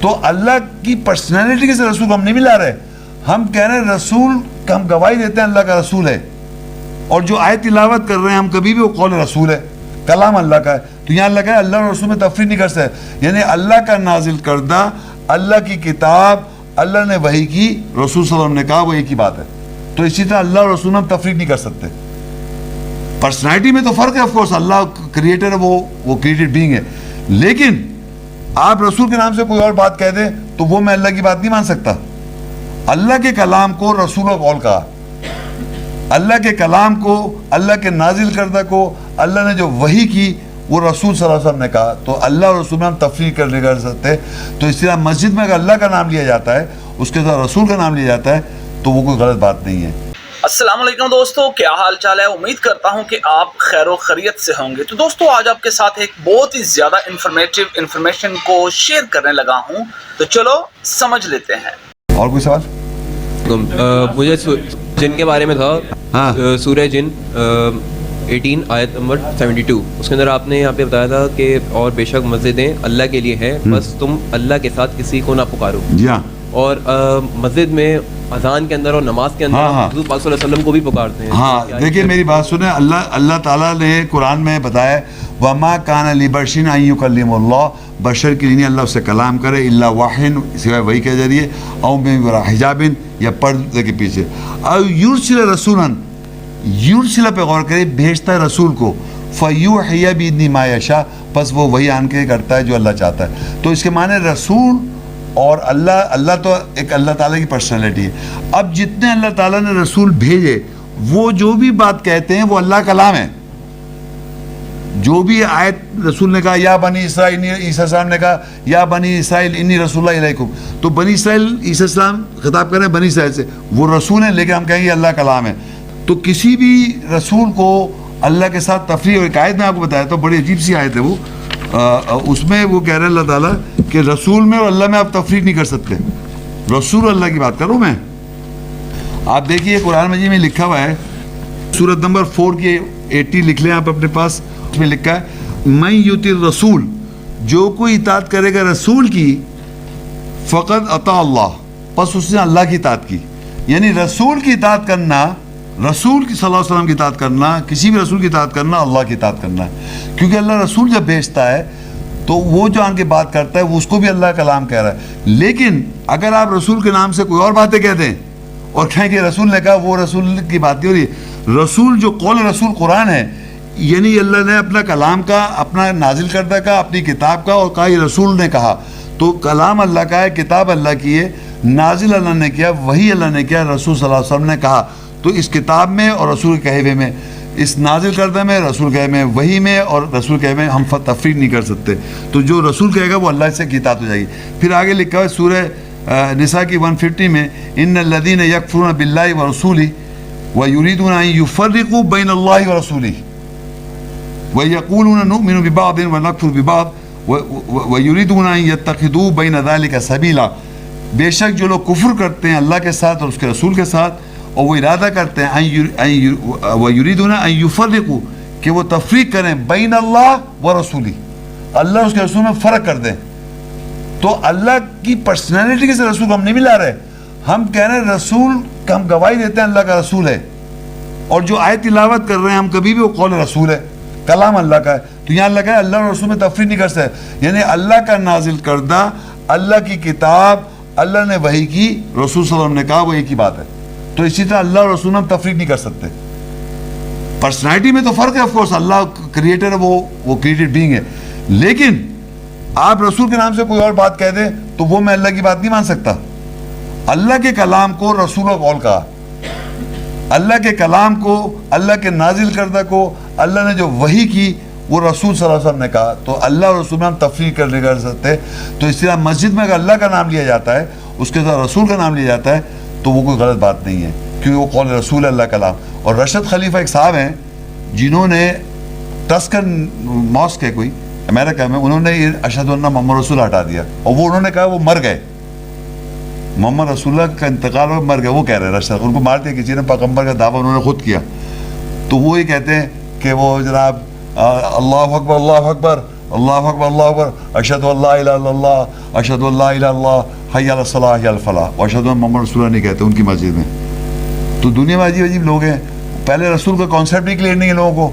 تو اللہ کی پرسنالٹی کے سے رسول کو ہم نہیں ملا رہے, ہم کہہ رہے ہیں رسول کا, ہم گواہی دیتے ہیں اللہ کا رسول ہے, اور جو آیت تلاوت کر رہے ہیں ہم کبھی بھی وہ قول رسول ہے, کلام اللہ کا ہے. تو یہاں اللہ کا ہے اللہ اور رسول میں تفریق نہیں کر سکتے, یعنی اللہ کا نازل کردہ, اللہ کی کتاب, اللہ نے وحی کی, رسول صلی اللہ علیہ وسلم نے کہا, وہ ایک ہی بات ہے. تو اسی طرح اللہ اور رسول میں ہم تفریق نہیں کر سکتے. پرسنالٹی میں تو فرق ہے, آف کورس اللہ کریٹر ہے, وہ کریٹڈ بینگ ہے, لیکن آپ رسول کے نام سے کوئی اور بات کہہ دیں تو وہ میں اللہ کی بات نہیں مان سکتا. اللہ کے کلام کو رسول کا قول کہا, اللہ کے کلام کو, اللہ کے نازل کردہ کو اللہ نے جو وحی کی وہ رسول صلی اللہ علیہ وسلم نے کہا. تو اللہ اور رسول میں ہم تفریق نہیں کر سکتے. تو اس طرح مسجد میں اگر اللہ کا نام لیا جاتا ہے, اس کے ساتھ رسول کا نام لیا جاتا ہے, تو وہ کوئی غلط بات نہیں ہے. السلام علیکم دوستو, کیا حال چال ہے؟ امید کرتا ہوں کہ آپ خیر و خیریت سے ہوں گے. تو دوستو آج آپ کے ساتھ ایک بہت ہی زیادہ انفارمیشن کو شیئر کرنے لگا ہوں, تو چلو سمجھ لیتے ہیں. اور کوئی سوال؟ مجھے جن کے بارے میں تھا, سورہ جن 18 آیت نمبر 72, اس کے اندر آپ نے یہاں پہ بتایا تھا کہ اور بے شک مسجدیں اللہ کے لیے ہیں, بس تم اللہ کے ساتھ کسی کو نہ پکارو. جی ہاں. اور مسجد میں اذان کے اندر اور نماز کے اندر حضور پاک صلی اللہ علیہ وسلم کو بھی پکارتے ہیں. ہاں دیکھیے میری بات سنیں, اللہ تعالیٰ نے قرآن میں بتایا وما کان لبشر ان یکلمہ اللہ, بشر کے لیے اللہ اس سے کلام کرے, الا وحی, سوائے وحی کے ذریعے, او من وراء حجاب, یا پردے کے پیچھے, او یرسل رسولا, یرسل پہ غور کرے, بھیجتا ہے رسول کو, فیوحی باذن ما یشاء, پس وہ وہی آن کے کرتا ہے جو اللہ چاہتا ہے. تو اس کے معنی رسول اور اللہ تو ایک اللہ تعالیٰ کی پرسنالٹی ہے. اب جتنے اللہ تعالیٰ نے رسول بھیجے وہ جو بھی بات کہتے ہیں وہ اللہ کلام ہے. جو بھی آیت رسول نے کہا یا بنی اسرائیل, عیسیٰ السلام نے کہا یا بنی اسرائیل انی رسول اللہ علیکم, تو بنی اسرائیل عیسیٰ السلام خطاب کر رہے ہیں بنی اسرائیل سے, وہ رسول ہیں, لیکن ہم کہیں گے اللہ کلام ہے. تو کسی بھی رسول کو اللہ کے ساتھ تفریق, اور ایک آیت میں آپ کو بتایا تو بڑی عجیب سی آیت ہے وہ, اس میں وہ کہہ رہے ہیں اللہ تعالیٰ کہ رسول میں اور اللہ میں آپ تفریق نہیں کر سکتے. رسول اللہ کی بات کروں میں. آپ دیکھیے قرآن مجید میں لکھا ہوا ہے, سورۃ نمبر 4 کی 80 لکھ لیں آپ اپنے پاس, اس میں لکھا ہے من یطع الرسول, جو کوئی اطاعت کرے گا رسول کی, فقد اطاع اللہ, پس اس نے اللہ کی اطاعت کی. یعنی رسول کی اطاعت کرنا, رسول کی صلی اللہ علیہ وسلم کی اطاعت کرنا, کسی بھی رسول کی اطاعت کرنا اللہ کی اطاعت کرنا ہے. کیونکہ اللہ رسول جب بھیجتا ہے تو وہ جو آن کے بات کرتا ہے وہ اس کو بھی اللہ کلام کہہ رہا ہے. لیکن اگر آپ رسول کے نام سے کوئی اور باتیں کہہ دیں اور کہیں کہ رسول نے کہا, وہ رسول کی بات نہیں ہو رہی. رسول جو قول رسول قرآن ہے, یعنی اللہ نے اپنا کلام کا, اپنا نازل کردہ کا, اپنی کتاب کا, اور کہا یہ رسول نے کہا. تو کلام اللہ کا ہے, کتاب اللہ کی ہے, نازل اللہ نے کیا, وہی اللہ نے کیا, رسول صلی اللہ علیہ وسلم نے کہا. تو اس کتاب میں اور رسول کے کہے ہوئے میں, اس نازل کردہ میں, رسول کہے میں, وہی میں اور رسول کہے میں ہم تفریق نہیں کر سکتے. تو جو رسول کہے گا وہ اللہ سے کی اطاعت ہو جائے گی. پھر آگے لکھا ہے سورہ نساء کی 150 میں, ان الذین یکفرون باللہ ورسولہ ویریدون ان یفرقوا بین اللہ ورسولہ ویقولون نؤمن ببعض ونکفر ببعض ویریدون ان یتخذوا بین ذلک سبیلا. بے شک جو لوگ کفر کرتے ہیں اللہ کے ساتھ اور اس کے رسول کے ساتھ, اور وہ ارادہ کرتے ہیں وَيُرِيدُونَ أَن يُفَرِّقُوا, کہ وہ تفریق کریں بین اللہ و رسولی, اللہ اس کے رسول میں فرق کر دیں. تو اللہ کی پرسنالٹی کے سے رسول کو ہم نہیں ملا رہے, ہم کہہ رہے ہیں رسول کا, ہم گواہی دیتے ہیں اللہ کا رسول ہے, اور جو آیت تلاوت کر رہے ہیں ہم کبھی بھی وہ قول رسول ہے, کلام اللہ کا ہے. تو یہاں اللہ کا ہے اللہ اور رسول میں تفریق نہیں کر سکتے, یعنی اللہ کا نازل کردہ, اللہ کی کتاب, اللہ نے وحی کی, رسول صلی اللہ علیہ وسلم نے کہا, وہ ایک ہی بات ہے. تو اسی طرح اللہ اور رسول ہم تفریق نہیں کر سکتے. پرسنالٹی میں تو فرق ہے, آف کورس اللہ کریٹر ہے, وہ کریٹڈ بینگ ہے, لیکن آپ رسول کے نام سے کوئی اور بات کہہ دیں تو وہ میں اللہ کی بات نہیں مان سکتا. اللہ کے کلام کو رسول کا قول کہا, اللہ کے کلام کو, اللہ کے نازل کردہ کو اللہ نے جو وحی کی وہ رسول صلی اللہ علیہ وسلم نے کہا. تو اللہ اور رسول میں ہم تفریق نہیں کر سکتے. تو اس طرح مسجد میں اگر اللہ کا نام لیا جاتا ہے, اس کے ساتھ رسول کا نام لیا جاتا ہے, تو وہ کوئی غلط بات نہیں ہے, کیونکہ وہ قول رسول اللہ کلام. اور رشد خلیفہ ایک صاحب ہیں جنہوں نے ٹسکن ماسک ہے کوئی امریکہ میں, انہوں نے اشہد ان محمد رسول ہٹا دیا, اور وہ انہوں نے کہا وہ مر گئے, محمد رسول اللہ کا انتقال ہو مر گئے. وہ کہہ رہے ہیں رشد, ان کو مار دیا کسی نے, پیغمبر کا دعویٰ انہوں نے خود کیا. تو وہ یہ کہتے ہیں کہ وہ جناب اللہ اکبر اللہ اکبر اللہ اکبر اشہد ان لا الہ الا اللہ اشہد ان لا الہ الا اللہ حی علی الصلاح حی علی الفلاح و اشہد ان محمد رسول اللہ نہیں کہتے ان کی مسجد میں. تو دنیا میں عجیب عجیب لوگ ہیں. پہلے رسول کا کانسیپٹ ہی کلیئر نہیں ہے لوگوں کو.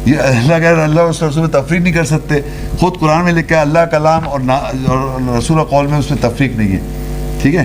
یہ اللہ کہہ رہا اللہ اور اس رسول میں تفریق نہیں کر سکتے. خود قرآن میں لکھا ہے اللہ کلام اور رسول قول میں اس میں تفریق نہیں ہے.